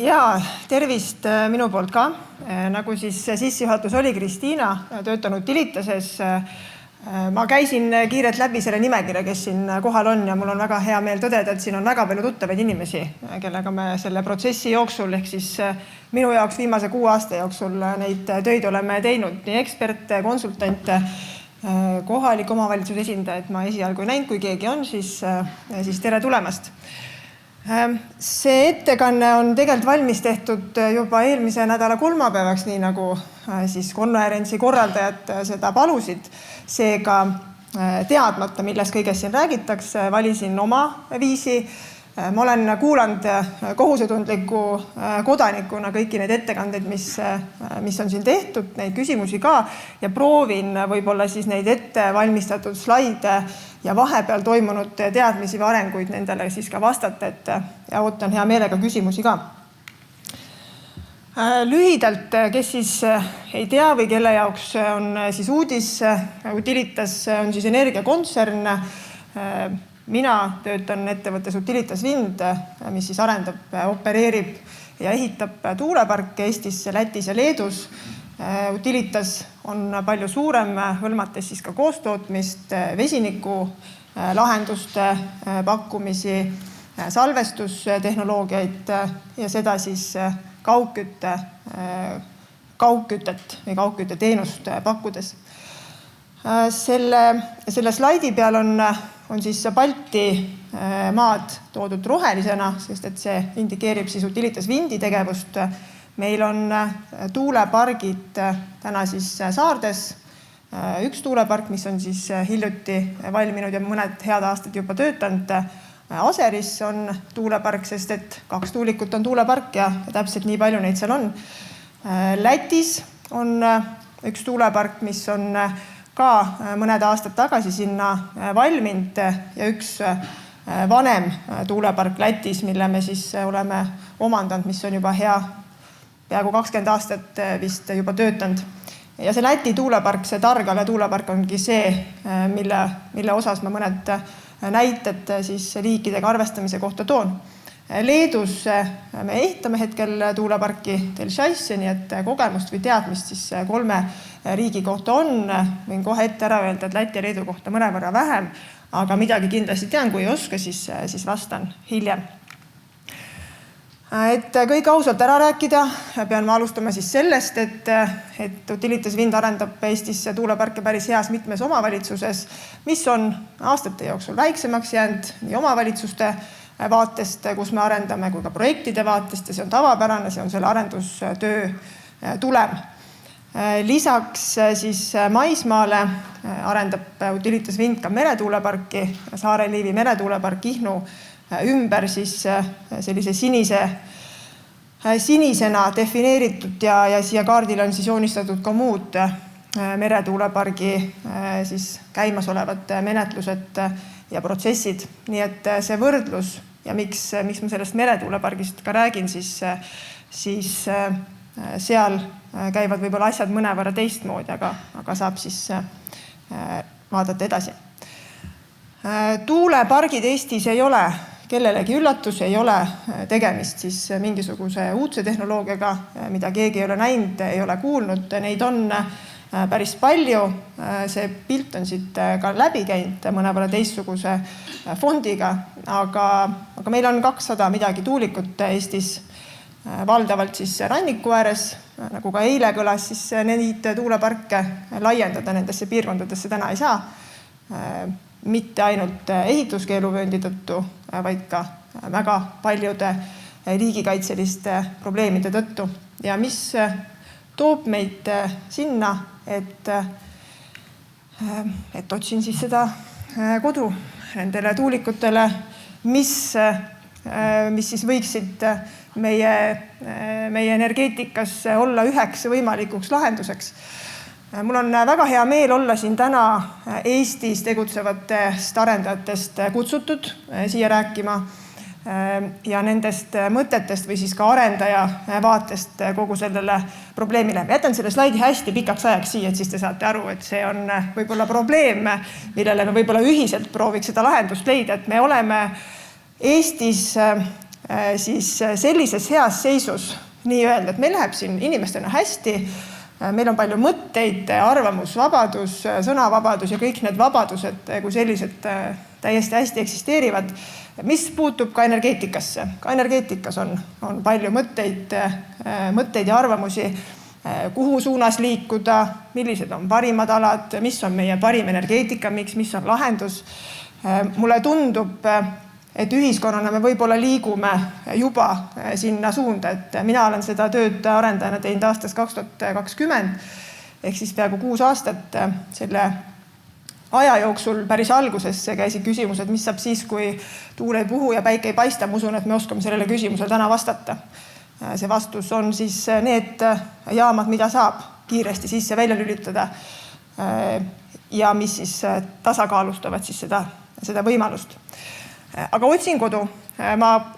Ja tervist minu poolt ka. Nagu siis sissejuhatus oli Kristiina, töötan Utilitases. Ma käisin kiirelt läbi selle nimekirja, kes siin kohal on ja mul on väga hea meel tõdeda, et siin on väga palju tuttavaid inimesi, kellega me selle protsessi jooksul ehk siis minu jaoks viimase 6 aasta jooksul neid töid oleme teinud. Nii eksperte, konsultante, kohaliku omavalitsuse esindajaid ma esialgu ei näinud, kui keegi on, siis tere tulemast. See ettekanne on tegelikult valmis tehtud juba eelmise nädala kolmapäevaks, nii nagu siis konverentsi korraldajad seda palusid. Seega teadmata, millest kõigest siin räägitakse, valisin oma viisi. Ma olen kuulanud kohusetundliku kodanikuna kõiki neid ettekandeid, mis on siin tehtud, neid küsimusi ka ja proovin võib-olla siis neid ette valmistatud slaide ja vahepeal toimunud teadmisi või arenguid nendele siis ka vastata, ja ootan hea meelega küsimusi ka. Lühidalt, kes siis ei tea või kelle jaoks on siis uudis, Utilitas on siis energiakontsern. Mina töötan ettevõttes Utilitas Wind, mis siis arendab, opereerib ja ehitab tuuleparke Eestis, Lätis ja Leedus. Utilitas on palju suurem, hõlmates siis ka koostootmist, vesiniku lahenduste pakkumisi, salvestustehnoloogiaid ja seda siis kaugkütet või kaugküteteenust pakkudes. Selle slaidi peal on siis Balti maad toodud rohelisena, sest et see indikeerib siis Utilitas Windi tegevust. Meil on tuulepargid täna siis Saardes. Üks tuulepark, mis on siis hiljuti valminud ja mõned head aastad juba töötanud. Aseris on tuulepark, sest et 2 tuulikut on tuulepark ja täpselt nii palju neid seal on. Lätis on üks tuulepark, mis on ka mõned aastad tagasi sinna valminud ja üks vanem tuulepark Lätis, mille me siis oleme omandanud, mis on juba peaaegu 20 aastat vist juba töötanud. Ja see Läti tuulepark, see Targale tuulepark ongi see, mille osas ma mõned näited siis liikidega arvestamise kohta toon. Leedus me ehitame hetkel tuuleparki Telšiaisse, nii et kogemust või teadmist siis 3 riigi kohta on. Võin kohe ette ära öelda, et Läti ja Leedu kohta mõnevõrra vähem, aga midagi kindlasti tean, kui ei oska, siis vastan hiljem. Et kõik ausalt ära rääkida, pean ma alustama siis sellest, et Utilitas Wind arendab Eestis tuuleparke päris heas mitmes omavalitsuses, mis on aastate jooksul väiksemaks jäänud nii omavalitsuste vaatest, kus me arendame, kui ka projektide vaatest ja see on tavapärane, see on selle arendustöö tulem. Lisaks siis maismaale arendab Utilitas Wind ka meretuuleparki, Saare-Liivi meretuulepark Kihnu ümber siis sellise sinisena defineeritud ja siia kaardile on siis joonistatud ka muud meretuulepargi siis käimasolevad menetlused ja protsessid. Nii et see võrdlus ja miks ma sellest meretuulepargist ka räägin, siis seal käivad võib-olla asjad mõnevõrra teistmoodi, aga saab siis vaadata edasi. Tuulepargid Eestis ei ole kellelegi üllatus, ei ole tegemist siis mingisuguse uudse tehnoloogiaga, mida keegi ei ole näinud, ei ole kuulnud. Neid on päris palju. See pilt on siit ka läbi käinud mõnevõrra teistsuguse fondiga, aga meil on 200 midagi tuulikut Eestis, valdavalt siis ranniku ääres, nagu ka eile kõlas, siis neid tuuleparke laiendada nendesse piirkondadesse täna ei saa. Mitte ainult ehituskeeluvööndi tõttu, vaid ka väga paljude riigikaitseliste probleemide tõttu. Ja mis toob meid sinna, et otsin siis seda kodu nendele tuulikutele, mis siis võiksid meie energeetikas olla üheks võimalikuks lahenduseks. Mul on väga hea meel olla siin täna Eestis tegutsevatest arendajatest kutsutud siia rääkima ja nendest mõtetest või siis ka arendaja vaatest kogu sellele probleemile. Ma jätan selle slaidi hästi pikaks ajaks siia, et siis te saate aru, et see on võib-olla probleem, millele me võib-olla ühiselt prooviks seda lahendust leida, et me oleme Eestis siis sellises heas seisus nii öelda, et meil läheb siin inimestena hästi, meil on palju mõtteid, arvamusvabadus, sõnavabadus ja kõik need vabadused kui sellised täiesti hästi eksisteerivad, mis puutub ka energeetikasse. Ka energeetikas on palju mõtteid ja arvamusi, kuhu suunas liikuda, millised on parimad alad, mis on meie parim energeetika, mis on lahendus. Mulle tundub, et ühiskonnana me võib-olla liigume juba sinna suunda, et mina olen seda tööd arendajana teinud aastast 2020 ehk siis peaaegu 6 aastat. Selle aja jooksul päris alguses käisid küsimused, mis saab siis, kui tuul ei puhu ja päike ei paista. Ma usun, et me oskame sellele küsimusele täna vastata. See vastus on siis need jaamad, mida saab kiiresti sisse välja lülitada ja mis siis tasakaalustavad siis seda võimalust. Aga otsinkodu. Ma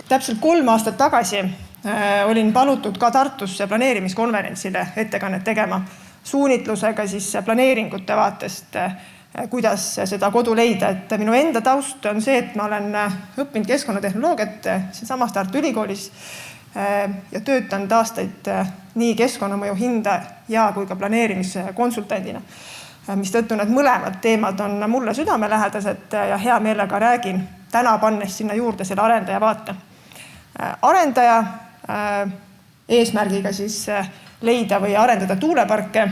täpselt 3 aastat tagasi olin palutud ka Tartusse planeerimiskonverentsile ettekannet tegema suunitlusega siis planeeringute vaatest, kuidas seda kodu leida. Et minu enda taust on see, et ma olen õppinud keskkonnatehnoloogiat siinsamas Tartu Ülikoolis ja töötanud aastaid nii keskkonnamõju hindaja kui ka planeerimiskonsultandina. Mis tõttu need mõlemad teemad on mulle südamelähedased ja hea meelega räägin täna pannes sinna juurde selle arendaja vaate. Arendaja eesmärgiga siis leida või arendada tuuleparke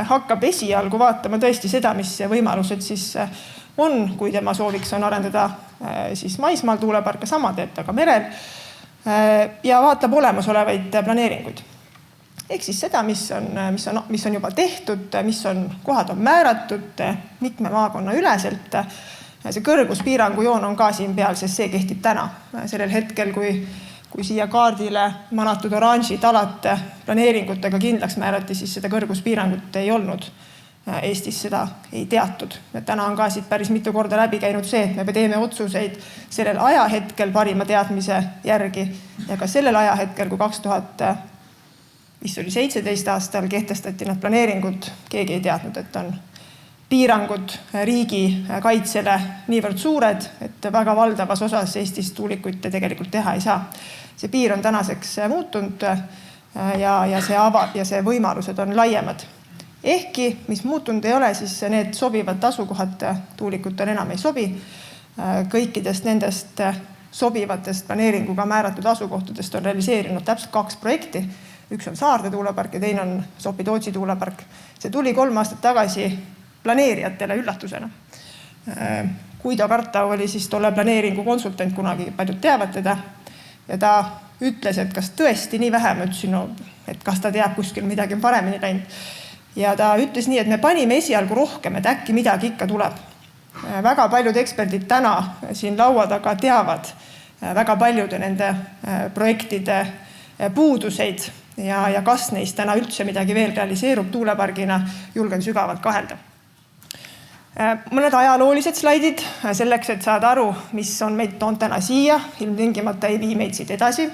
hakkab esialgu vaatama tõesti seda, mis võimalused siis on, kui tema sooviks on arendada siis maismaal tuuleparke, sama teeb ta ka merel ja vaatab olemasolevaid planeeringuid. Ehk siis seda, mis on juba tehtud, mis kohad on määratud, mitme maakonna üleselt. See kõrguspiirangu joon on ka siin peal, sest see kehtib täna. Sellel hetkel, kui siia kaardile manatud oranžid alad planeeringutega kindlaks määrati, siis seda kõrguspiirangut ei olnud. Eestis seda ei teatud. Täna on ka siit päris mitu korda läbi käinud see, et me teeme otsuseid sellel ajahetkel parima teadmise järgi ja ka sellel ajahetkel, kui 2017 aastal kehtestati need planeeringud, keegi ei teadnud, et on piirangud riigi kaitsele niivõrd suured, et väga valdavas osas Eestis tuulikuid tegelikult teha ei saa. See piir on tänaseks muutunud ja see võimalused on laiemad. Ehkki, mis muutunud ei ole, siis need sobivad asukohad tuulikutele enam ei sobi. Kõikidest nendest sobivatest planeeringuga määratud asukohtadest on realiseerinud täpselt 2 projekti. Üks on Saarde tuulepark ja teine on Sopi-Tootsi tuulepark. See tuli 3 aastat tagasi planeerijatele üllatusena. Guido Kartau oli siis tolle planeeringu konsultant, kunagi paljud teavad teda. Ja ta ütles, et kas tõesti nii vähe, ma ütlesin, et kas ta teab kuskil midagi paremini läinud. Ja ta ütles nii, et me panime esialgu rohkem, et äkki midagi ikka tuleb. Väga paljud eksperdid täna siin laua taga teavad väga paljude nende projektide puuduseid ja kas neist täna üldse midagi veel realiseerub tuulepargina, julgen sügavalt kahelda. Mõned ajaloolised slaidid selleks, et saada aru, mis on meid toonud täna siia, ilmtingimata ei vii meid siit edasi.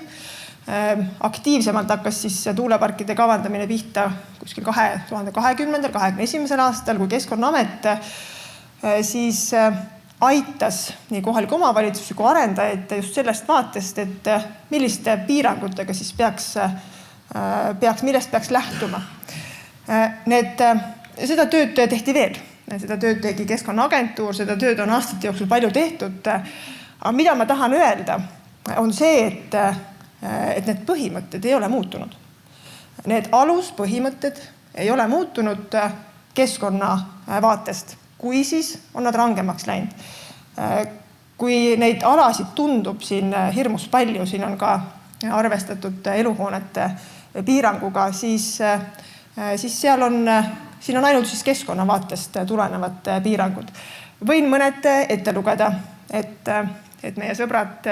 Aktiivsemalt hakkas siis tuuleparkide kavandamine pihta kuskil 2020-2021 aastal, kui Keskkonnaamet siis aitas nii kohaliku omavalitsuse kui arendajaid just sellest vaatest, et milliste piirangutega siis millest peaks lähtuma. Seda tööd tehti veel. Seda tööd tegi Keskkonnaagentuur, seda tööd on aastate jooksul palju tehtud. Aga mida ma tahan öelda, on see, et need põhimõtted ei ole muutunud. Need aluspõhimõtted ei ole muutunud keskkonna vaatest, kui siis on nad rangemaks läinud. Kui neid alasid tundub siin hirmus palju, siin on ka arvestatud eluhoonete piiranguga, siis siin on ainult siis keskkonna vaatest tulenevad piirangud. Võin mõned ette lugeda, et meie sõbrad,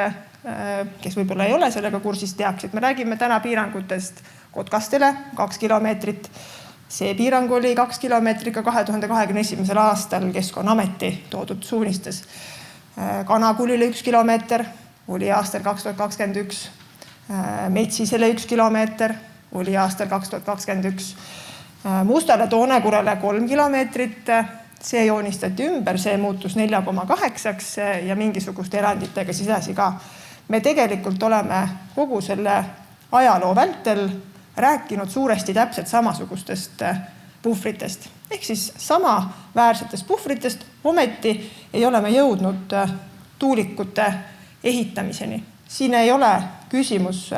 kes võib-olla ei ole sellega kursis, teaks, et me räägime täna piirangutest Kotkastele 2 kilomeetrit. See piirang oli 2 kilomeetriga 2021. aastal Keskkonnaameti toodud suunistes. Kanakulile 1 kilomeeter oli aastal 2021. Metsisele 1 kilomeeter oli aastal 2021. Mustale Toonekurele 3 kilomeetrit. See joonistati ümber, see muutus 4,8 ja mingisuguste eranditega siis edasi ka me tegelikult oleme kogu selle ajaloo vältel rääkinud suuresti täpselt samasugustest puhvritest. Ehk siis samaväärsetest puhvritest, ometi ei ole me jõudnud tuulikute ehitamiseni. Siin ei ole küsimus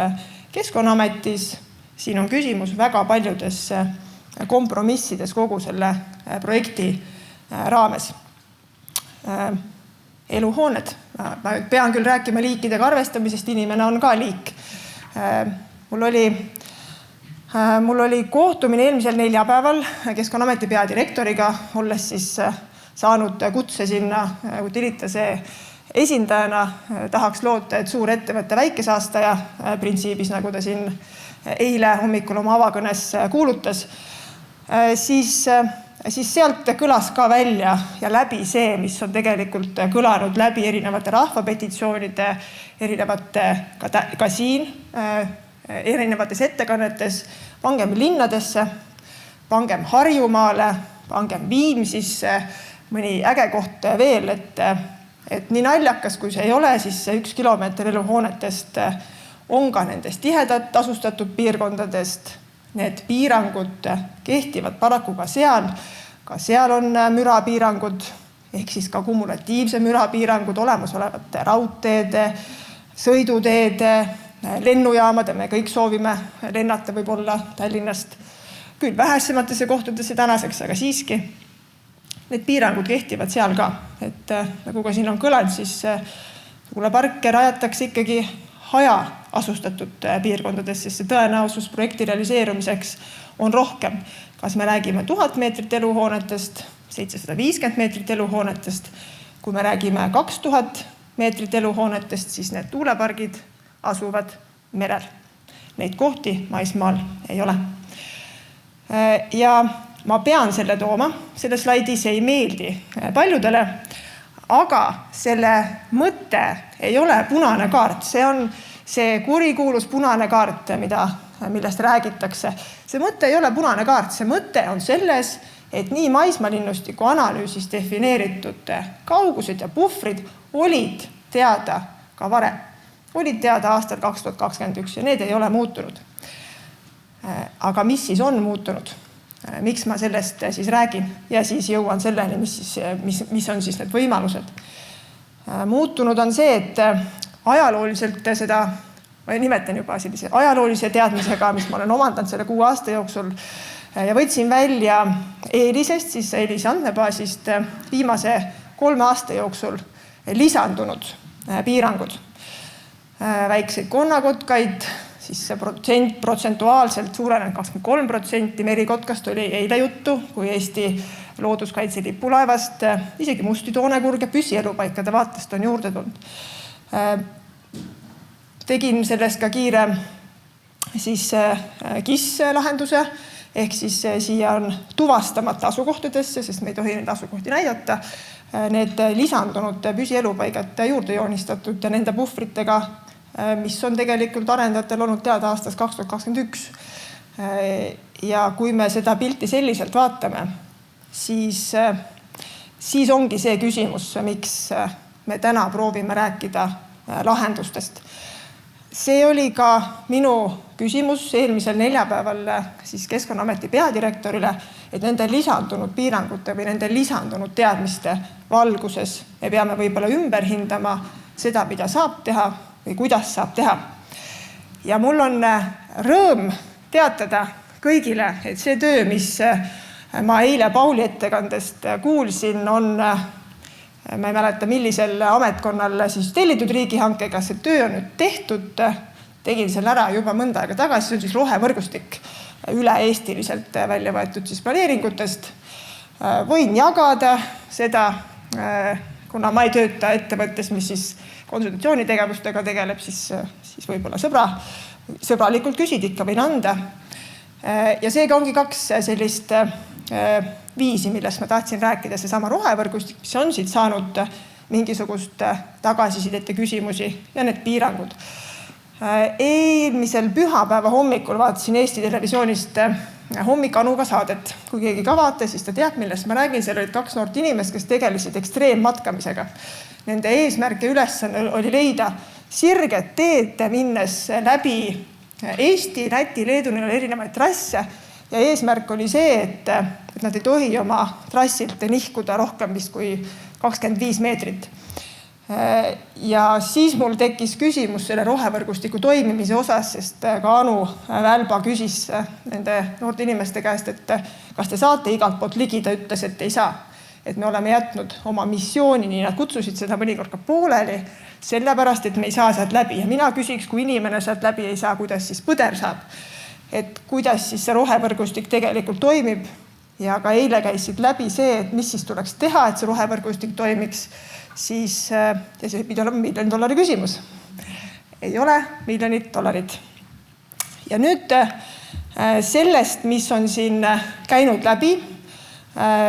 Keskkonnaametis, siin on küsimus väga paljudes kompromissides kogu selle projekti raames. Eluhooned. Ma pean küll rääkima liikidega arvestamisest, inimene on ka liik. Mul oli kohtumine eelmisel neljapäeval Keskkonnaameti peadirektoriga, olles siis saanud kutse sinna Utilitase esindajana. Tahaks loota, et suur ettevõtte väikesaastaja printsiibis, nagu ta siin eile hommikul oma avakõnes kuulutas, siis sealt kõlas ka välja ja läbi see, mis on tegelikult kõlanud läbi erinevate rahvapetitsioonide, erinevate ka siin, erinevates ettekannetes, pangem linnadesse, pangem Harjumaale, pangem Viimsisse, mõni äge koht veel, et nii naljakas, kui see ei ole, siis see 1 kilomeeter eluhoonetest on ka nendest tihedat asustatud piirkondadest. Need piirangud kehtivad paraku ka seal on mürapiirangud, ehk siis ka kumulatiivse mürapiirangud olemasolevate raudteede, sõiduteede, lennujaamade, me kõik soovime lennata võib-olla Tallinnast, küll vähesematesse kohtadesse tänaseks, aga siiski. Need piirangud kehtivad seal ka, et nagu ka siin on kõlanud, siis tuuleparke rajatakse ikkagi haja asustatud piirkondades, sest see tõenäosus projekti realiseerumiseks on rohkem. Kas me räägime 1000 meetrit eluhoonetest, 750 meetrit eluhoonetest, kui me räägime 2000 meetrit eluhoonetest, siis need tuulepargid asuvad merel. Neid kohti maismaal ei ole. Ja ma pean selle tooma, selle slaidi, see ei meeldi paljudele, aga selle mõte ei ole punane kaart, see on see kurikuulus punane kaart, millest räägitakse. See mõte ei ole punane kaart, see mõte on selles, et nii maismaalinnustiku analüüsis defineeritud kaugused ja puhvrid olid teada ka varem. Olid teada aastal 2021 ja need ei ole muutunud. Aga mis siis on muutunud? Miks ma sellest siis räägin ja siis jõuan selleni, mis on siis need võimalused. Muutunud on see, et ajalooliselt seda, ma nimetan juba sellise ajaloolise teadmisega, mis ma olen omandanud selle 6 aasta jooksul ja võtsin välja EELISest, siis EELISe andmebaasist viimase 3 aasta jooksul lisandunud piirangud. Väikseid konnakotkaid, siis see protsentuaalselt suurenenud 23%, merikotkast oli eile juttu, kui Eesti looduskaitse lipulaevast, isegi musti toonekurge püsielupaikade vaatest on juurde tulnud. Tegin sellest ka kiire siis KIS-lahenduse, ehk siis siia on tuvastamata asukohtadesse, sest me ei tohi neid asukohti näidata, need lisandunud püsielupaigad juurde joonistatud ja nende puhvritega, mis on tegelikult arendajatel olnud teada aastast 2021. Ja kui me seda pilti selliselt vaatame, siis ongi see küsimus, miks me täna proovime rääkida lahendustest. See oli ka minu küsimus eelmisel neljapäeval siis Keskkonnaameti peadirektorile, et nende lisandunud piirangute või nende lisandunud teadmiste valguses me peame võib-olla ümber hindama seda, mida saab teha või kuidas saab teha. Ja mul on rõõm teatada kõigile, et see töö, mis ma eile Pauli ettekandest kuulsin, on, ma ei mäleta, millisel ametkonnal siis tellitud riigihankega, see töö on nüüd tehtud, tegin selle ära juba mõnda aega tagasi, see on siis rohevõrgustik üle-eestiliselt välja võetud siis planeeringutest. Võin jagada seda, kuna ma ei tööta ettevõttes, mis siis konsultatsioonitegevustega tegeleb, siis võib-olla sõbralikult küsid ikka võin anda. Ja seega ongi 2 sellist viisi, millest ma tahtsin rääkida, seesama rohevõrgustik, mis on siit saanud mingisugust tagasisidet ja küsimusi ja need piirangud. Eelmisel pühapäeva hommikul vaatasin Eesti Televisioonist Hommikanuga saadet. Kui keegi ka vaatas, siis ta teab, millest ma räägin. Seal olid 2 noort inimest, kes tegelesid ekstreemmatkamisega. Nende eesmärk ja ülesanne oli leida sirged teed minnes läbi Eesti, Läti, Leedu, neil oli erinevaid trasse ja eesmärk oli see, et nad ei tohi oma trassilt nihkuda rohkem vist kui 25 meetrit. Ja siis mul tekkis küsimus selle rohevõrgustiku toimimise osas, sest ka Anu Välba küsis nende noorte inimeste käest, et kas te saate igalt poolt ligi, ta ütles, et ei saa. Et me oleme jätnud oma missiooni, nii nad kutsusid seda mõnikord ka pooleli, sellepärast, et me ei saa sealt läbi. Ja mina küsiks, kui inimene sealt läbi ei saa, kuidas siis põder saab. Et kuidas siis see rohevõrgustik tegelikult toimib. Ja ka eile käisid läbi see, et mis siis tuleks teha, et see rohevõrgustik toimiks. Siis ja see pidi olema $1 000 000 küsimus. Ei ole $1 000 000. Ja nüüd sellest, mis on siin käinud läbi,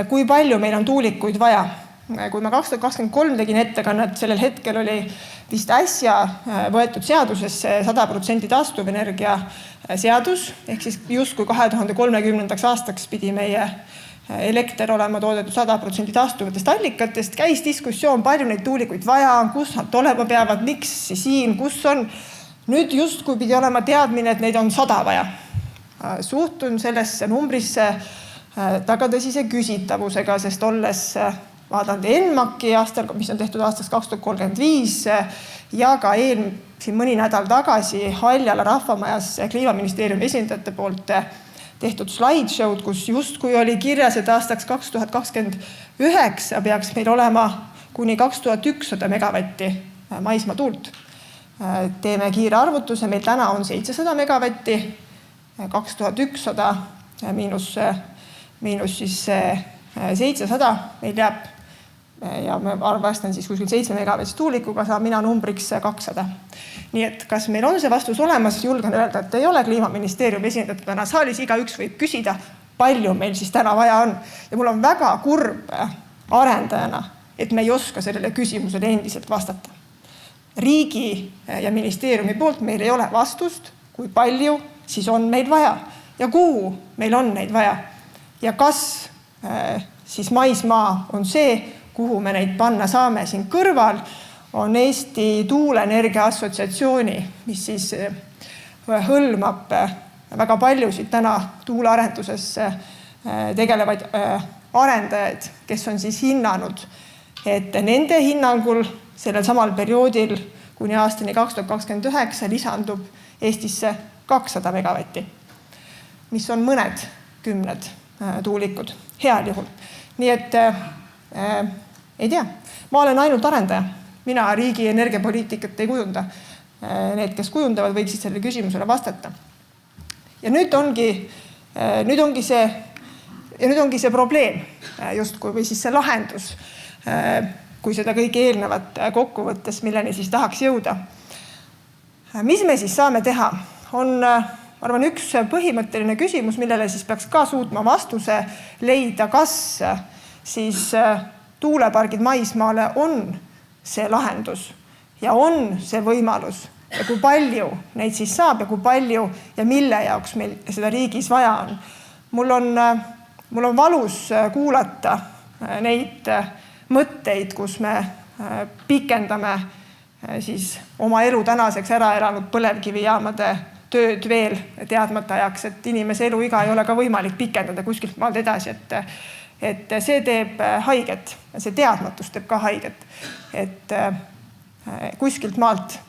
kui palju meil on tuulikuid vaja. Kui ma 2023 tegin ettekannet, sellel hetkel oli vist äsja võetud seadusesse 100% taastuvenergia seadus, ehk siis justkui 2030. aastaks pidi meie elekter olema toodetud 100% taastuvatest allikatest. Käis diskussioon, palju neid tuulikuid vaja on, kus nad olema peavad, miks siin, kus on. Nüüd justkui pidi olema teadmine, et neid on 100 vaja. Suhtun sellesse numbrisse taga tõsise küsitavusega, sest olles vaadanud ENMAK-i aastal, mis on tehtud aastaks 2035 ja ka siin mõni nädal tagasi Haljala rahvamajas Kliimaministeeriumi esindajate poolt tehtud slideshow'd, kus justkui oli kirjas, et aastaks 2029 peaks meil olema kuni 2100 megavatti maismaa tuult. Teeme kiire arvutuse, meil täna on 700 megavatti, 2100 miinus siis 700 meil jääb ja ma arvestan siis kuskil 7 megavatist tuulikuga, saab mina numbriks 200. Nii et kas meil on see vastus olemas, julgen öelda, et ei ole Kliimaministeeriumi esindatud täna saalis, igaüks võib küsida, palju meil siis täna vaja on. Ja mul on väga kurb arendajana, et me ei oska sellele küsimusele endiselt vastata. Riigi ja ministeeriumi poolt meil ei ole vastust, kui palju siis on meil vaja ja kuhu meil on neid vaja. Ja kas siis maismaa on see, kuhu me neid panna saame. Siin kõrval on Eesti Tuuleenergia Assotsiatsiooni, mis siis hõlmab väga paljusid täna tuulearenduses tegelevaid arendajaid, kes on siis hinnanud, et nende hinnangul sellel samal perioodil kuni aastani 2029 lisandub Eestisse 200 megavatti, mis on mõned kümned tuulikud, heal juhul. Nii et ei tea, ma olen ainult arendaja. Mina riigi energiapoliitikat ei kujunda. Need, kes kujundavad, võiksid sellele küsimusele vastata. Ja nüüd ongi see probleem justkui või siis see lahendus, kui seda kõige eelnevat kokkuvõttes, milleni siis tahaks jõuda. Mis me siis saame teha? On arvan, üks põhimõtteline küsimus, millele siis peaks ka suutma vastuse leida, kas siis tuulepargid maismaale on see lahendus ja on see võimalus ja kui palju neid siis saab ja kui palju ja mille jaoks meil seda riigis vaja on. Mul on valus kuulata neid mõtteid, kus me pikendame siis oma elu tänaseks ära elanud põlevkivijaamade tööd veel teadmata ajaks, et inimese eluiga ei ole ka võimalik pikendada kuskilt maalt edasi, et see teeb haiget, see teadmatus teeb ka haiget, et kuskilt maalt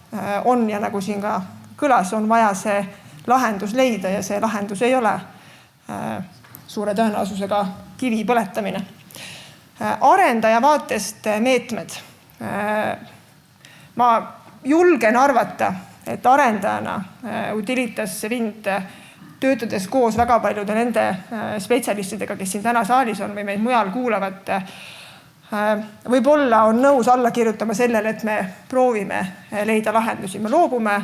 on ja nagu siin ka kõlas, on vaja see lahendus leida ja see lahendus ei ole suure tõenäosusega kivi põletamine. Arendaja vaatest meetmed. Ma julgen arvata, et arendajana Utilitas Wind töötades koos väga paljude nende spetsialistidega, kes siin täna saalis on või meid mujal kuulavad, võib-olla on nõus alla kirjutama sellele, et me proovime leida lahendusi. Me loobume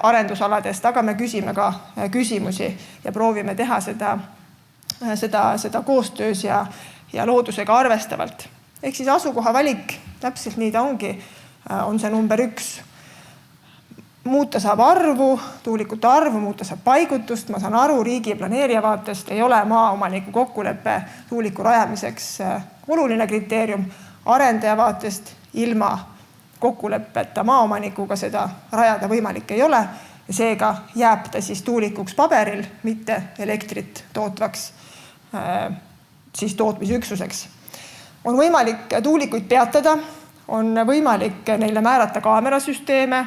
arendusaladest, aga me küsime ka küsimusi ja proovime teha seda koostöös ja loodusega arvestavalt. Ehk siis asukoha valik, täpselt nii ta ongi, on see number 1. Muuta saab arvu, tuulikute arvu, muuta saab paigutust. Ma saan aru, riigi planeerija vaatest ei ole maaomaniku kokkuleppe tuuliku rajamiseks oluline kriteerium. Arendaja vaatest ilma kokkuleppeta maaomanikuga seda rajada võimalik ei ole ja seega jääb ta siis tuulikuks paberil, mitte elektrit tootvaks siis tootmisüksuseks. On võimalik tuulikuid peatada, on võimalik neile määrata kaamerasüsteeme,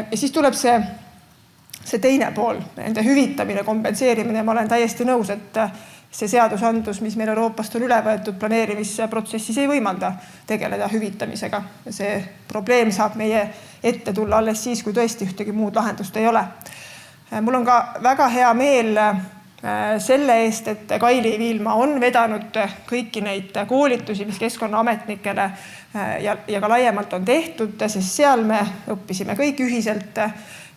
ja siis tuleb see teine pool, nende hüvitamine, kompenseerimine. Ma olen täiesti nõus, et see seadusandlus, mis meil Euroopast on üle võetud planeerimisprotsessis, ei võimalda tegeleda hüvitamisega. See probleem saab meie ette tulla alles siis, kui tõesti ühtegi muud lahendust ei ole. Mul on ka väga hea meel selle eest, et Kaili Viilma on vedanud kõiki neid koolitusi, mis Keskkonnaametnikele ja ka laiemalt on tehtud, sest seal me õppisime kõik ühiselt,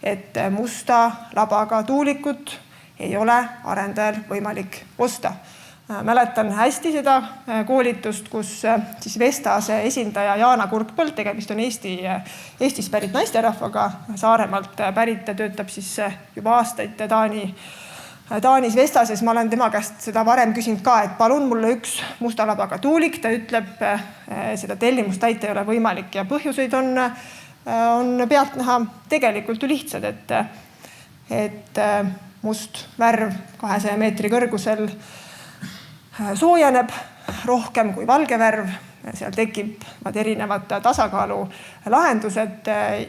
et musta labaga tuulikut ei ole arendajal võimalik osta. Mäletan hästi seda koolitust, kus siis Vestase esindaja Jaana Kurkpõld, tegemist on Eestis pärit naisterahvaga, Saaremaalt pärit, töötab siis juba aastaid Taanis Vestases. Ma olen tema käest seda varem küsinud ka, et palun mulle üks musta labaga tuulik. Ta ütleb, seda tellimust täita ei ole võimalik ja põhjuseid on pealtnäha tegelikult ju lihtsad, et must värv 200 meetri kõrgusel soojeneb rohkem kui valge värv. Seal tekib erinevad tasakaalu lahendused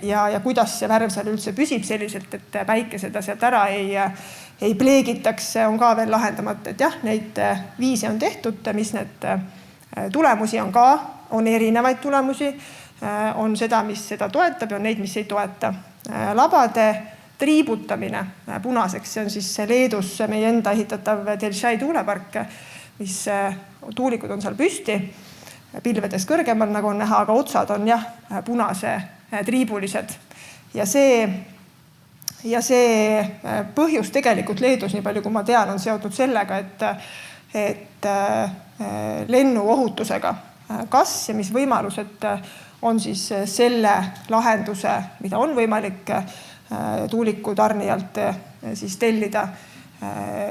ja kuidas see värv seal üldse püsib selliselt, et päike seda sealt ära ei pleegitaks, on ka veel lahendamata. Et jah, neid viise on tehtud, mis need tulemusi on ka, on erinevaid tulemusi, on seda, mis seda toetab ja on neid, mis ei toeta. Labade triibutamine punaseks, see on siis Leedus meie enda ehitatav Telšai tuulepark, mis tuulikud on seal püsti, pilvedes kõrgemal, nagu on näha, aga otsad on jah, punase triibulised. Ja see põhjus tegelikult Leedus, nii palju kui ma tean, on seotud sellega, et lennuohutusega. Kas ja mis võimalused on siis selle lahenduse, mida on võimalik tuuliku tarnijalt siis tellida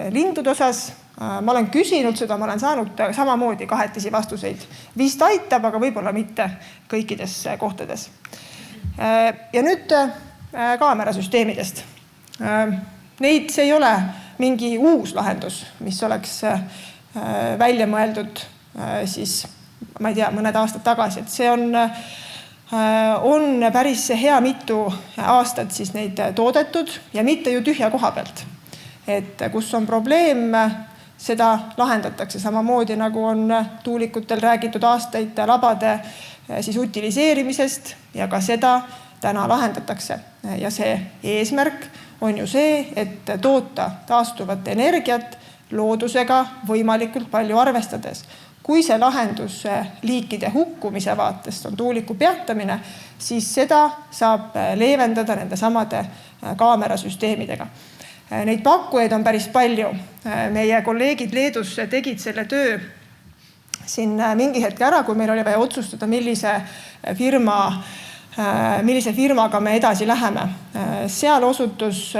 lindude osas. Ma olen küsinud seda, ma olen saanud samamoodi kahetisi vastuseid. Vist aitab, aga võib-olla mitte kõikides kohtades. Ja nüüd kaamerasüsteemidest. Neid see ei ole mingi uus lahendus, mis oleks välja mõeldud siis, ma ei tea, mõned aastad tagasi. Et see on päris hea mitu aastat siis neid toodetud ja mitte ju tühja koha pealt. Et kus on probleem, seda lahendatakse samamoodi, nagu on tuulikutel räägitud aastaid labade siis utiliseerimisest ja ka seda täna lahendatakse. Ja see eesmärk on ju see, et toota taastuvat energiat loodusega võimalikult palju arvestades. Kui see lahendus liikide hukkumise vaatest on tuuliku peatamine, siis seda saab leevendada nende samade kaamerasüsteemidega. Neid pakkujaid on päris palju. Meie kolleegid Leedus tegid selle töö siin mingi hetk ära, kui meil oli vaja otsustada, millise firmaga me edasi läheme. Seal osutus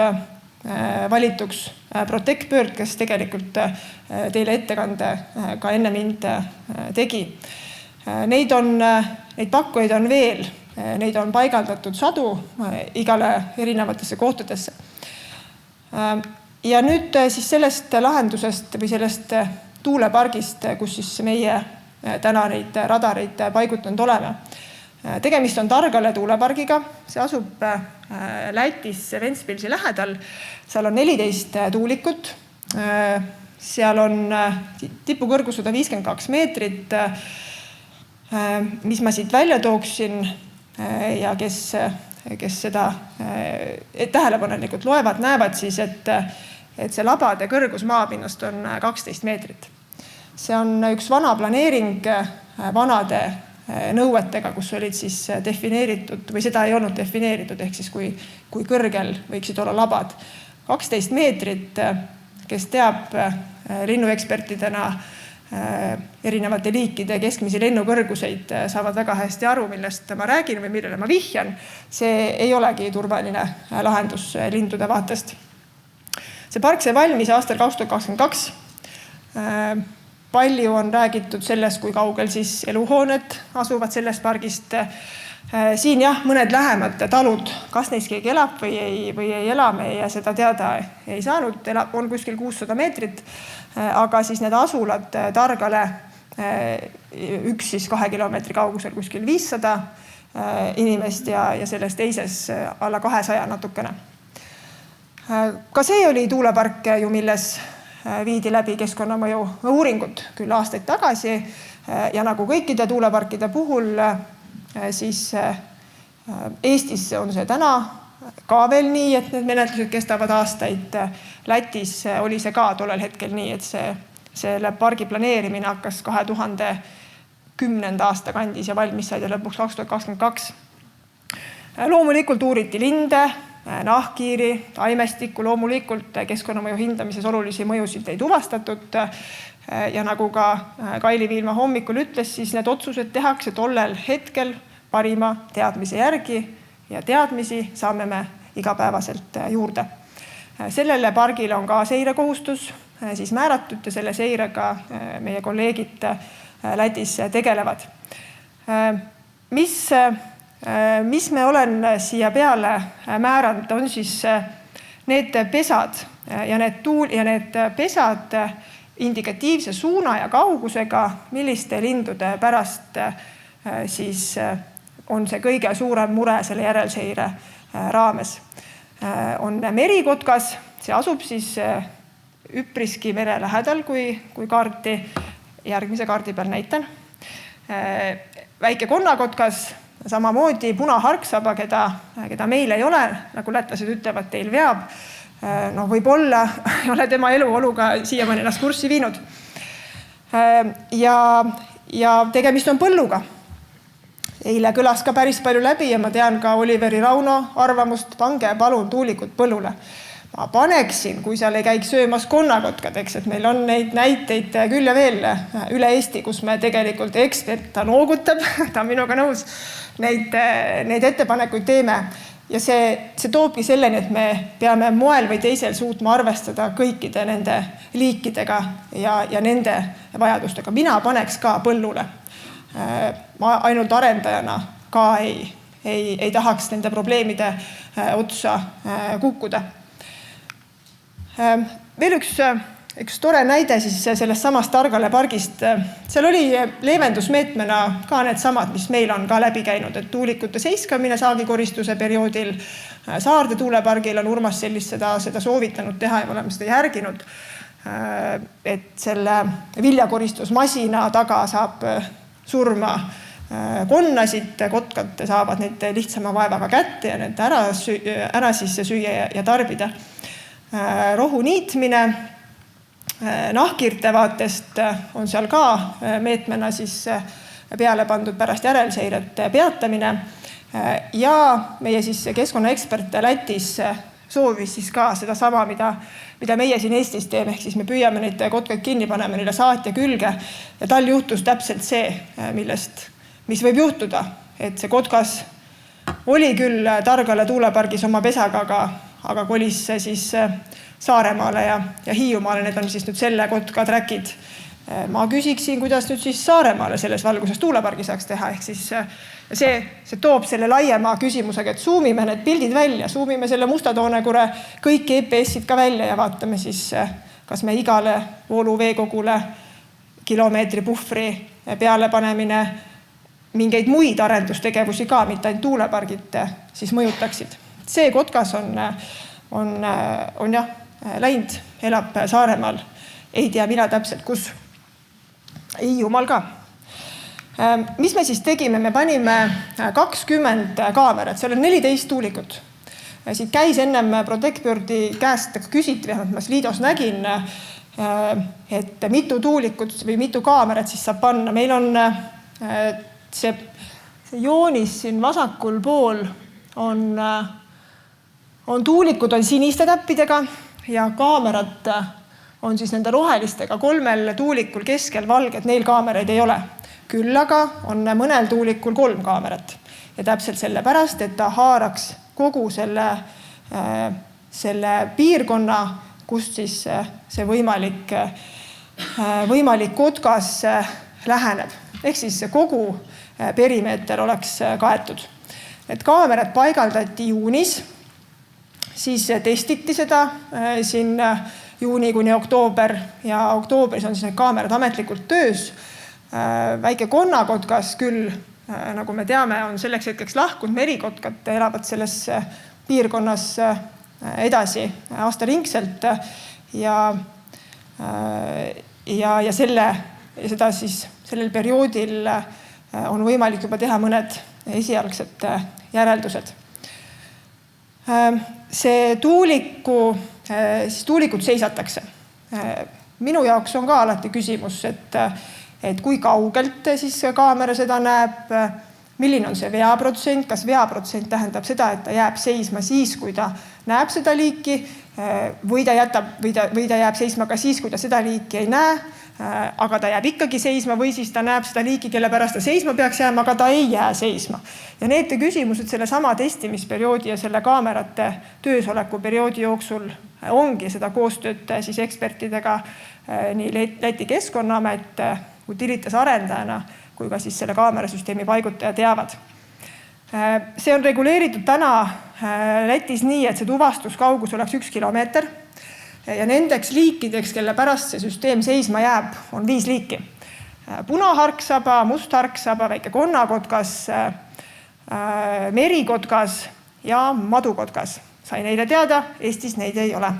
valituks Protect-Bird, kes tegelikult teile ettekande ka enne mind tegi. Neid pakkujaid on veel, neid on paigaldatud sadu igale erinevatesse kohtadesse. Ja nüüd siis sellest lahendusest või sellest tuulepargist, kus siis meie täna neid radareid paigutanud oleme. Tegemist on Targale tuulepargiga, see asub Lätis Ventspilsi lähedal. Seal on 14 tuulikut, seal on tipukõrgus 152 meetrit, mis ma siit välja tooksin ja kes seda tähelepanelikult loevad, näevad siis, et see labade kõrgus maapinnast on 12 meetrit. See on üks vana planeering vanade nõuetega, kus olid siis defineeritud või seda ei olnud defineeritud, ehk siis kui kõrgel võiksid olla labad. 12 meetrit, kes teab linnuekspertidena erinevate liikide keskmisi lennukõrguseid, saavad väga hästi aru, millest ma räägin või millele ma vihjan. See ei olegi turvaline lahendus lindude vaatest. See park sai valmis aastal 2022. Palju on räägitud sellest, kui kaugel siis eluhooned asuvad sellest pargist. Siin jah, mõned lähemad talud, kas neis keegi elab või ei ela, meie seda teada ei saanud, on kuskil 600 meetrit, aga siis need asulad Targale üks siis 2 kilomeetri kaugusel kuskil 500 inimest ja selles teises alla 200 natukene. Ka see oli tuulepark ju, milles viidi läbi keskkonnamõju uuringud küll aastaid tagasi ja nagu kõikide tuuleparkide puhul siis Eestis on see täna ka veel nii, et need menetlused kestavad aastaid. Lätis oli see ka tollel hetkel nii, et selle pargi planeerimine hakkas 2010. aasta kandis ja valmis said lõpuks 2022. Loomulikult uuriti linde, nahkhiiri, taimestikku, loomulikult keskkonnamõju hindamises olulisi mõjusid ei tuvastatud. Ja nagu ka Kaili Viilma hommikul ütles, siis need otsused tehakse tollel hetkel parima teadmise järgi ja teadmisi saame me igapäevaselt juurde. Sellele pargile on ka seirekohustus siis määratud ja selle seirega meie kolleegid Lätis tegelevad. Mis me olen siia peale määranud, on siis need pesad ja need pesad indikatiivse suuna ja kaugusega, milliste lindude pärast siis on see kõige suurem mure selle järelseire raames. On merikotkas, see asub siis üpriski mere lähedal, kui kaarti, järgmise kaardi peal näitan. Väike konnakotkas, samamoodi punaharksaba, keda meil ei ole, nagu lätlased ütlevad, teil veab. No võib-olla ei ole tema eluoluga siiamaani ennast kurssi viinud. Ja tegemist on põlluga. Eile kõlas ka päris palju läbi ja ma tean ka Oliveri Rauno arvamust, pange palun tuulikud põllule. Ma paneksin, kui seal ei käiks söömas konnakotkadeks, et meil on neid näiteid küll ja veel üle Eesti, kus me tegelikult ekspert, ta noogutab, ta on minuga nõus, neid ettepanekuid teeme. Ja see toobki selleni, et me peame moel või teisel suutma arvestada kõikide nende liikidega ja nende vajadustega. Mina paneks ka põllule. Ma ainult arendajana ka ei tahaks nende probleemide otsa kukkuda. Veel üks tore näide siis sellest samast Targale pargist. Seal oli leevendusmeetmena ka need samad, mis meil on ka läbi käinud, et tuulikute seiskamine saagikoristususe perioodil. Saarde tuulepargil on Urmas seda soovitanud teha ja me oleme seda järginud, et selle viljakoristusmasina taga saab surma konnasid, kotkad saavad neid lihtsama vaevaga kätte ja need ära siis süüa ja tarbida. Rohu niitmine nahkhiirte vaatest on seal ka meetmena siis peale pandud pärast järelseiret peatamine ja meie siis keskkonnaekspert Lätis soovis siis ka seda sama, mida meie siin Eestis teeme, ehk siis me püüame neid kotkaid kinni panema neile saatja külge ja tal juhtus täpselt see, mis võib juhtuda, et see kotkas oli küll Targale tuulepargis oma pesaga, aga kolis siis Saaremaale ja Hiiumaale, need on siis nüüd selle kotka träkid. Ma küsiksin, kuidas nüüd siis Saaremaale selles valguses tuulepargi saaks teha, ehk siis see toob selle laiema küsimusega, et suumime need pildid välja, suumime selle Mustatoonekure kõik EPS-id ka välja ja vaatame siis, kas me igale vooluveekogule kilomeetri puhvri peale panemine mingeid muid arendustegevusi ka, mitte ainult tuulepargid siis mõjutaksid. See kotkas on jah, läinud, elab Saaremaal, ei tea mina täpselt kus, Hiiumaal ka. Mis me siis tegime? Me panime 20 kaamerat, seal on 14 tuulikut. Siit käis ennem Protectbirdi käest küsiti, vähemalt ma Liidos nägin, et mitu tuulikut või mitu kaamerat siis saab panna. Meil on see joonis siin vasakul pool on tuulikud on siniste täppidega ja kaamerad on siis nende rohelistega 3 tuulikul keskel valged, neil kaameraid ei ole. Küll aga on mõnel tuulikul 3 kaamerat ja täpselt sellepärast, et ta haaraks kogu selle piirkonna, kust siis see võimalik võimalik kotkas läheneb. Ehk siis kogu perimeeter oleks kaetud. Et kaamerad paigaldati juunis, siis testiti seda siin juuni kuni oktoober ja oktoobris on siis need kaamerad ametlikult töös. Väike konnakotkas küll, nagu me teame, on selleks hetkeks lahkunud, merikotkad elavad selles piirkonnas edasi aastaringselt ja seda siis sellel perioodil on võimalik juba teha mõned esialgsed järeldused. See tuulikud seisatakse. Minu jaoks on ka alati küsimus, et kui kaugelt siis kaamera seda näeb, milline on see veaprotsent, kas veaprotsent tähendab seda, et ta jääb seisma siis, kui ta näeb seda liiki või ta jääb seisma ka siis, kui ta seda liiki ei näe, aga ta jääb ikkagi seisma või siis ta näeb seda liiki, kelle pärast ta seisma peaks jääma, aga ta ei jää seisma. Ja need küsimused selle sama testimisperioodi ja selle kaamerate töösoleku perioodi jooksul ongi seda koostööd siis ekspertidega nii Läti Keskkonnaamet Utilitas arendajana kui ka siis selle kaamerasüsteemi paigutaja teavad. See on reguleeritud täna Lätis nii, et see tuvastuskaugus oleks 1 kilomeeter ja nendeks liikideks, kelle pärast see süsteem seisma jääb, on 5 liiki. Punaharksaba, mustharksaba, väike konnakotkas, merikotkas ja madukotkas. Sain eile teada, Eestis neid ei ole,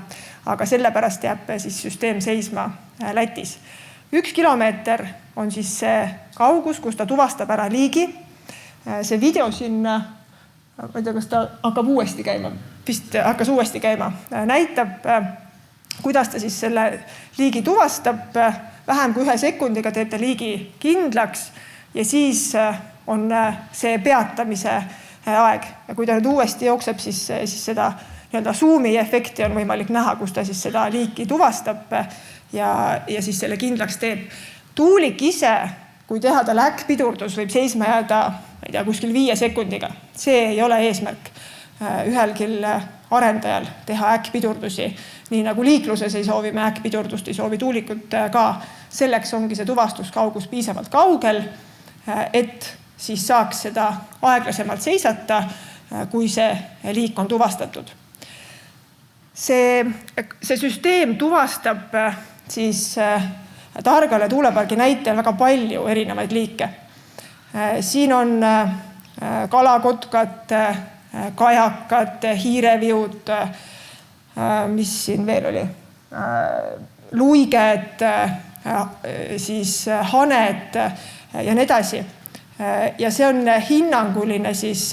aga sellepärast jääb siis süsteem seisma Lätis. 1 kilomeeter on siis see kaugus, kus ta tuvastab ära liigi. See video siin, ma ei tea, kas ta hakkab uuesti käima, vist hakkas uuesti käima, näitab, kuidas ta siis selle liigi tuvastab. Vähem kui 1 sekundiga teeb ta liigi kindlaks ja siis on see peatamise aeg. Ja kui ta nüüd uuesti jookseb, siis seda suumi efekti on võimalik näha, kus ta siis seda liiki tuvastab ja siis selle kindlaks teeb. Tuulik ise, kui teha tal äkkpidurdus, võib seisma jääda kuskil 5 sekundiga. See ei ole eesmärk ühelgi arendajal teha äkkpidurdusi. Nii nagu liikluses ei soovi me äkkpidurdust, ei soovi tuulikut ka. Selleks ongi see tuvastuskaugus piisavalt kaugel, et siis saaks seda aeglasemalt seisata, kui see liik on tuvastatud. See süsteem tuvastab siis Targale tuulepargi näitel väga palju erinevaid liike. Siin on kalakotkad, kajakad, hiireviud, mis siin veel oli, luiged, siis haned ja nii edasi. Ja see on hinnanguline siis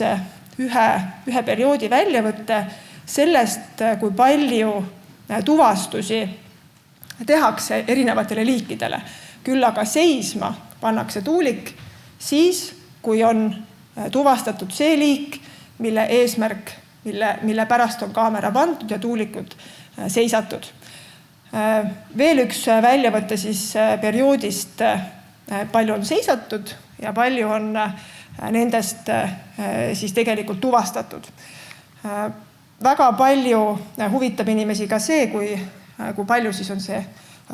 ühe perioodi väljavõtte sellest, kui palju tuvastusi tehakse erinevatele liikidele. Küll aga seisma pannakse tuulik siis, kui on tuvastatud see liik, mille eesmärk, mille pärast on kaamera pandud ja tuulikud seisatud. Veel üks väljavõte siis perioodist, palju on seisatud ja palju on nendest siis tegelikult tuvastatud. Väga palju huvitab inimesi ka see, kui palju siis on see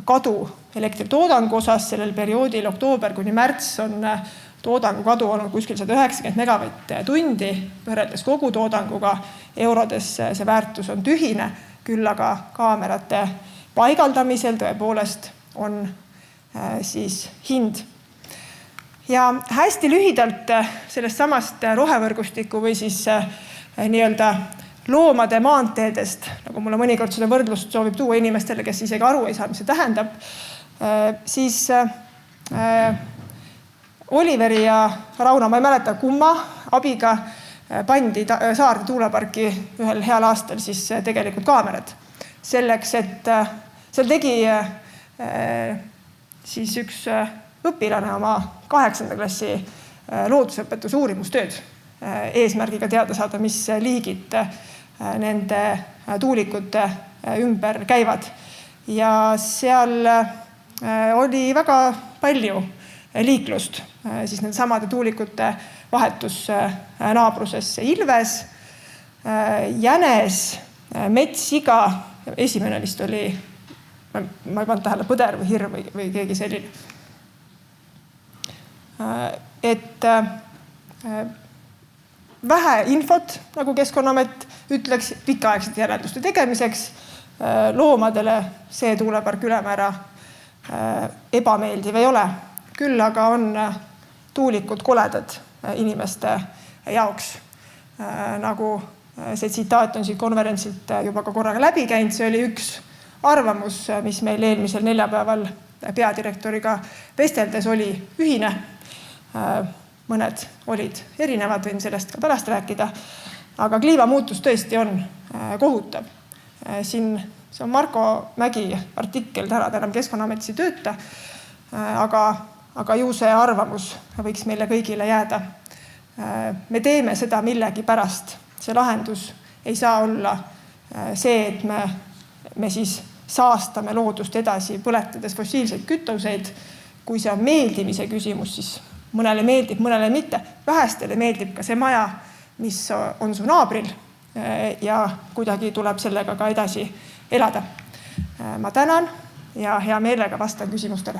kadu elektritoodangu osas sellel perioodil oktoober kuni märts on toodangu kadu olnud kuskil 190 megavatt-tundi võrreldes kogu toodanguga. Eurodes see väärtus on tühine, küll aga kaamerate paigaldamisel tõepoolest on siis hind. Ja hästi lühidalt sellest samast rohevõrgustiku või siis nii-öelda loomade maanteedest, nagu mulle mõnikord seda võrdlust soovib tuua inimestele, kes isegi aru ei saa, mis see tähendab, siis Oliveri ja Rauno, ma ei mäleta kumma, abiga pandi Saarde tuuleparki ühel heal aastal siis tegelikult kaamerad. Selleks, et seal tegi siis üks õpilane oma 8. klassi loodusõpetuse uurimustööd eesmärgiga teada saada, mis liigid nende tuulikute ümber käivad. Ja seal oli väga palju liiklust, siis need samade tuulikute vahetus naabruses Ilves, Jänes, metssiga, esimene vist oli ma ei pannud tähele, põder või hirm või keegi selline. Et vähe infot, nagu Keskkonnaamet ütleks, pikaaegsete järelduste tegemiseks, loomadele see tuulepark ülemäära ebameeldiv ei ole. Küll aga on tuulikud koledad inimeste jaoks. Nagu see tsitaat on siit konverentsilt juba ka korraga läbi käinud, see oli üks arvamus, mis meil eelmisel neljapäeval peadirektoriga vesteldes oli ühine. Mõned olid erinevad, võin sellest ka pärast rääkida, aga kliimamuutus tõesti on kohutav. Siin see on Marko Mägi artikkel, täna enam Keskkonnaametis ei tööta, aga ju see arvamus võiks meile kõigile jääda. Me teeme seda millegi pärast. See lahendus ei saa olla see, et me siis saastame loodust edasi, põletades fossiilseid kütuseid. Kui see on meeldimise küsimus, siis mõnele meeldib, mõnele mitte. Vähestele meeldib ka see maja, mis on su naabril ja kuidagi tuleb sellega ka edasi elada. Ma tänan ja hea meelega vastan küsimustele.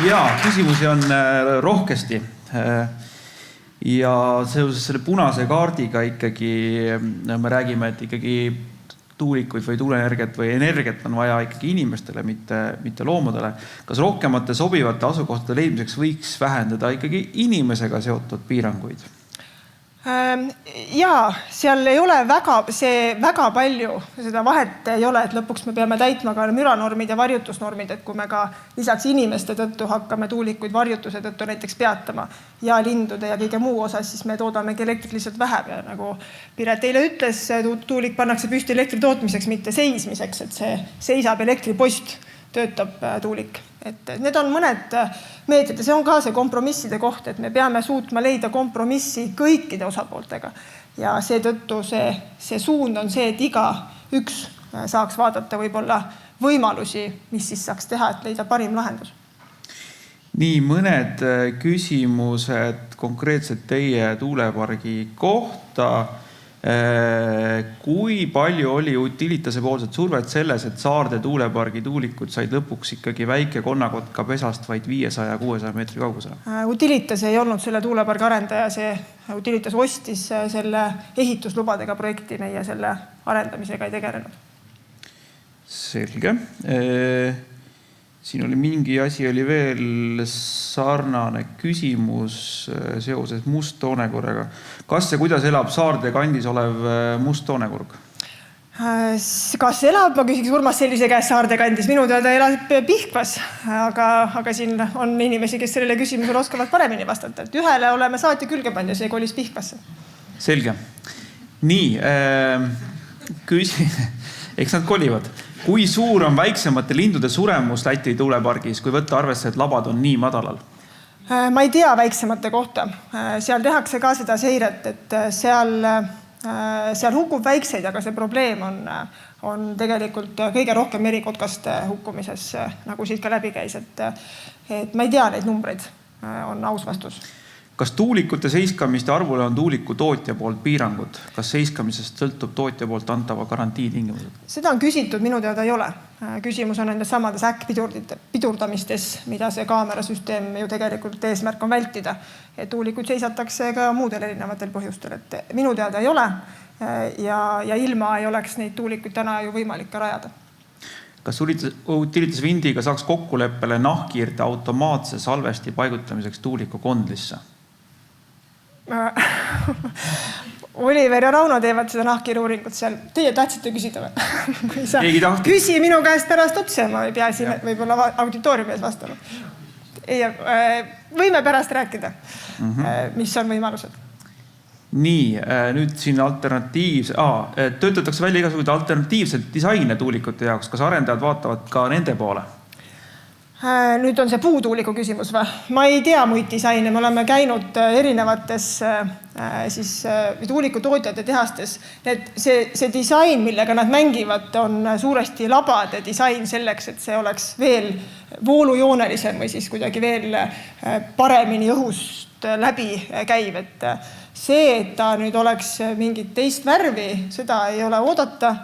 Ja küsimusi on rohkesti ja seoses selle punase kaardiga ikkagi me räägime, et ikkagi tuulikuid või tuuleenergiat või energiat on vaja ikkagi inimestele, mitte loomadele. Kas rohkemate sobivate asukohtade leidmiseks võiks vähendada ikkagi inimesega seotud piiranguid? Jaa, seal ei ole väga palju seda vahet ei ole, et lõpuks me peame täitma ka müranormid ja varjutusnormid, et kui me ka lisaks inimeste tõttu hakkame tuulikuid varjutuse tõttu näiteks peatama ja lindude ja kõige muu osas, siis me toodamegi elektrit lihtsalt vähem ja nagu Piret eile ütles, tuulik pannakse püsti elektri tootmiseks, mitte seismiseks, et see seisab elektripost, töötab tuulik. Et need on mõned meetrid ja see on ka see kompromisside koht, et me peame suutma leida kompromissi kõikide osapooltega. Ja seetõttu see suund on see, et iga üks saaks vaadata võib-olla võimalusi, mis siis saaks teha, et leida parim lahendus. Nii, mõned küsimused konkreetselt teie tuulepargi kohta. Kui palju oli Utilitase poolset survet selles, et Saarde tuulepargi tuulikud said lõpuks ikkagi väike konnakotka pesast vaid 500-600 meetri kaugusele? Utilitase ei olnud selle tuulepargi arendaja, see Utilitas ostis selle ehituslubadega projekti, meie selle arendamisega ei tegelenud. Selge. Siin oli mingi asi, oli veel sarnane küsimus seoses musttoonekurega. Kas ja kuidas elab Saarde kandis olev musttoonekurg? Kas elab? Ma küsiks Urmas sellise käest Saarde kandis. Minu teada elab Pihkvas, aga siin on inimesi, kes sellele küsimusele oskavad paremini vastata. Et ühele oleme saati külge pannud ja see kolis Pihkvasse. Selge. Nii, eks nad kolivad. Kui suur on väiksemate lindude suremus Läti tuulepargis, kui võtta arvesse, et labad on nii madalal? Ma ei tea väiksemate kohta. Seal tehakse ka seda seiret, et seal hukkub väikseid, aga see probleem on tegelikult kõige rohkem merikotkaste hukkumises, nagu siit ka läbi käis. Et ma ei tea neid numbreid, on aus vastus. Kas tuulikute seiskamiste arvule on tuuliku tootja poolt piirangud? Kas seiskamisest sõltub tootja poolt antava garantii tingimused? Seda on küsitud, minu teada ei ole. Küsimus on nendes samades äkkpidurdamistes, mida see kaamerasüsteem ju tegelikult eesmärk on vältida. Et tuulikuid seisatakse ka muudel erinevatel põhjustel. Et minu teada ei ole ja ilma ei oleks neid tuulikuid täna ju võimalik ka rajada. Kas Utilitase vindiga saaks kokkuleppele nahkhiirte automaatse salvesti paigutamiseks tuuliku kondlisse? Oliver ja Rauno teevad seda nahkhiiruuringut seal. Teie tahtsite küsida või? Küsi minu käest pärast otse, ma ei pea siin võib-olla auditooriumis vastama. Võime pärast rääkida, mis on võimalused. Nii, nüüd siin töötatakse välja igasugused alternatiivsed disaine tuulikute jaoks. Kas arendajad vaatavad ka nende poole? Nüüd on see puutuuliku küsimus või? Ma ei tea muid disaine, me oleme käinud erinevates tuulikutootjate tehastes. See disain, millega nad mängivad, on suuresti labade disain selleks, et see oleks veel voolujoonelisem või siis kuidagi veel paremini õhust läbi käiv. Et see, et ta nüüd oleks mingit teist värvi, seda ei ole oodata.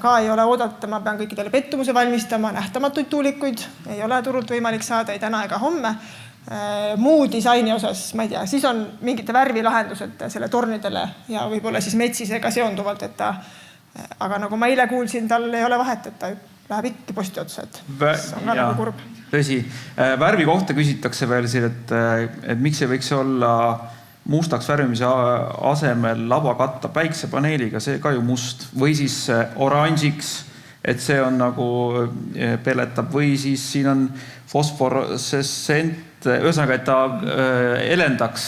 Ka ei ole oodata, ma pean kõikidele pettumuse valmistama, nähtamatuid tuulikuid ei ole turult võimalik saada ei täna ega homme. Muu disaini osas, ma ei tea, siis on mingite värvilahendused selle tornidele ja võib-olla siis metsisega seonduvalt, et aga nagu ma eile kuulsin, tal ei ole vahet, et ta läheb ikka posti otsa, et see on väga kurb. Tõsi, värvi kohta küsitakse veel siin, et miks ei võiks olla mustaks värvimise asemel laba katta päiksepaneeliga, see ka ju must, või siis oranžiks, et see on nagu pelletab, või siis siin on fosforescent, ühesõnaga, et ta elendaks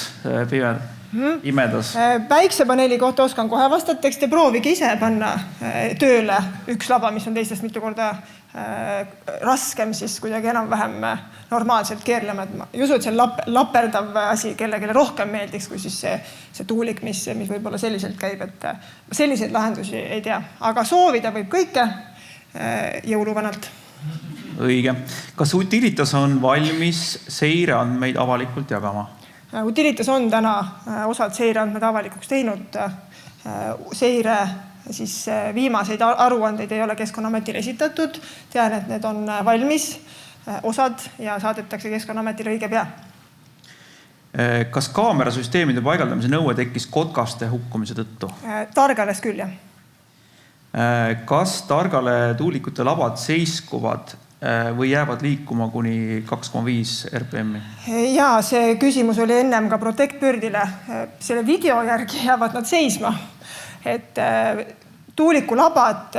imedas. Päiksepaneeli kohta oskan kohe vastata, eks te proovige ise panna tööle üks laba, mis on teistest mitu korda raskem, siis kuidagi enam-vähem normaalselt keerlema. Ma ei usu, et see laperdav asi kellelegi rohkem meeldiks, kui siis see tuulik, mis võib-olla selliselt käib, et selliseid lahendusi ei tea. Aga soovida võib kõike jõuluvanalt. Õige. Kas Utilitas on valmis seireandmeid avalikult jagama? Utilitas on täna osad seireandmed avalikuks teinud. Seire siis viimaseid aruandeid ei ole Keskkonnaametile esitatud. Tean, et need on valmis osad ja saadetakse Keskkonnaametile õige pea. Kas kaamerasüsteemide paigaldamise nõue tekkis kotkaste hukkumise tõttu? Targales küll, jah. Kas Targale tuulikute labad seiskuvad või jäävad liikuma kuni 2,5 RPM-i? Jaa, see küsimus oli ennem ka Protect-Birdile. Selle video järgi jäävad nad seisma. Et tuulikulabad,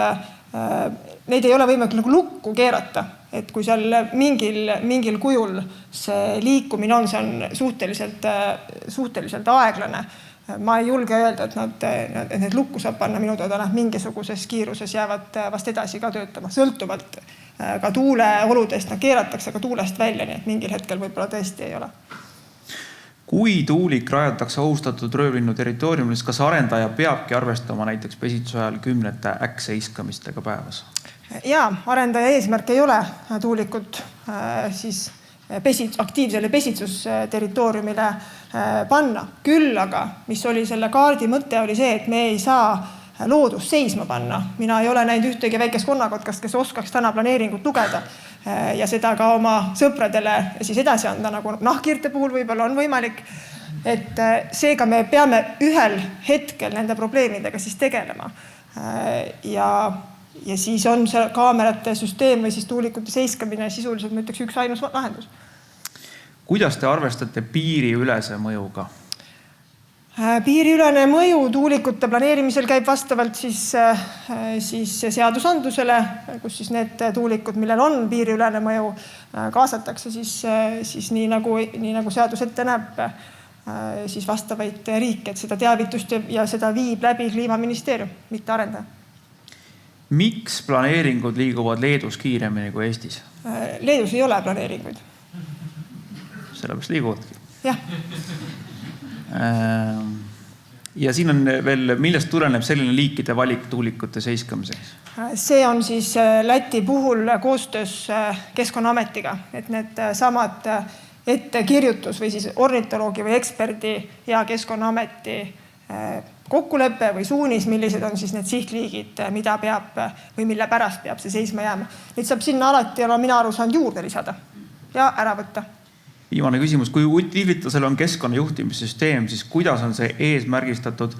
neid ei ole võimalik nagu lukku keerata. Et kui seal mingil kujul see liikumine on, see on suhteliselt aeglane. Ma ei julge öelda, et need lukku saab panna minu teada mingisuguses kiiruses jäävad vast edasi ka töötama. Sõltuvalt ka tuule oludest, nad keeratakse ka tuulest välja, nii et mingil hetkel võib-olla tõesti ei ole. Kui tuulik rajatakse ohustatud röövlinnu territooriumis, kas arendaja peabki arvestama näiteks pesitsuse ajal 10 äkseiskamistega päevas? Jaa, arendaja eesmärk ei ole tuulikut siis aktiivsele pesitsusterritooriumile panna. Küll aga, mis oli selle kaardi mõte, oli see, et me ei saa loodust seisma panna. Mina ei ole näinud ühtegi väikest konnakotkast, kes oskaks täna planeeringut lugeda ja seda ka oma sõpradele siis edasi anda, nagu nahkhiirte puhul võib-olla on võimalik. Et seega me peame ühel hetkel nende probleemidega siis tegelema. Ja siis on see kaamerate süsteem või siis tuulikute seiskamine sisuliselt, ma ütleks, üks ainus lahendus. Kuidas te arvestate piiriülese mõjuga? Piiriülene mõju tuulikute planeerimisel käib vastavalt siis seadusandlusele, kus siis need tuulikud, millel on piiriülene mõju, kaasatakse siis nii nagu seadus ette näeb siis vastavaid riike, et seda teavitust ja seda viib läbi Kliimaministeerium, mitte arendaja. Miks planeeringud liiguvad Leedus kiiremini kui Eestis? Leedus ei ole planeeringuid. Sellepärast liiguvadki. Jah. Ja siin on veel, millest tuleneb selline liikide valik tuulikute seiskamiseks? See on siis Läti puhul koostöös Keskkonnaametiga, et need samad ettekirjutus või siis ornitoloogi või eksperdi ja Keskkonnaameti kokkulepe või suunis, millised on siis need sihtliigid, mida peab või mille pärast peab see seisma jääma. Nüüd saab sinna alati olla mina aru saanud juurde lisada ja ära võtta. Viimane küsimus, kui Utilitasel on keskkonnajuhtimissüsteem, siis kuidas on see eesmärgistatud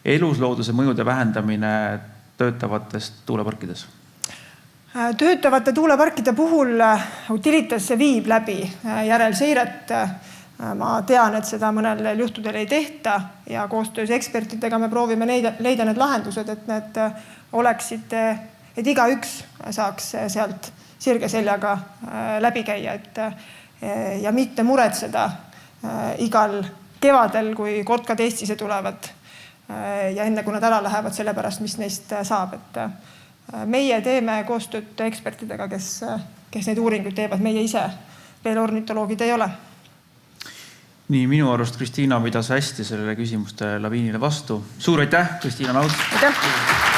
eluslooduse mõjude vähendamine töötavatest tuuleparkides? Töötavate tuuleparkide puhul Utilitas viib läbi järelseiret. Ma tean, et seda mõnel juhtudel ei tehta ja koostöös ekspertidega me proovime leida need lahendused, et need oleksid, et igaüks saaks sealt sirge seljaga läbi käia, ja mitte muretseda igal kevadel, kui kotkad Eestisse tulevad ja enne, kui nad ära lähevad selle pärast, mis neist saab. Et meie teeme koostööd ekspertidega, kes neid uuringuid teevad, meie ise veel ornitoloogid ei ole. Nii, minu arust Kristiina pidas hästi sellele küsimuste laviinile vastu. Suur aitäh, Kristiina Naud! Aitäh!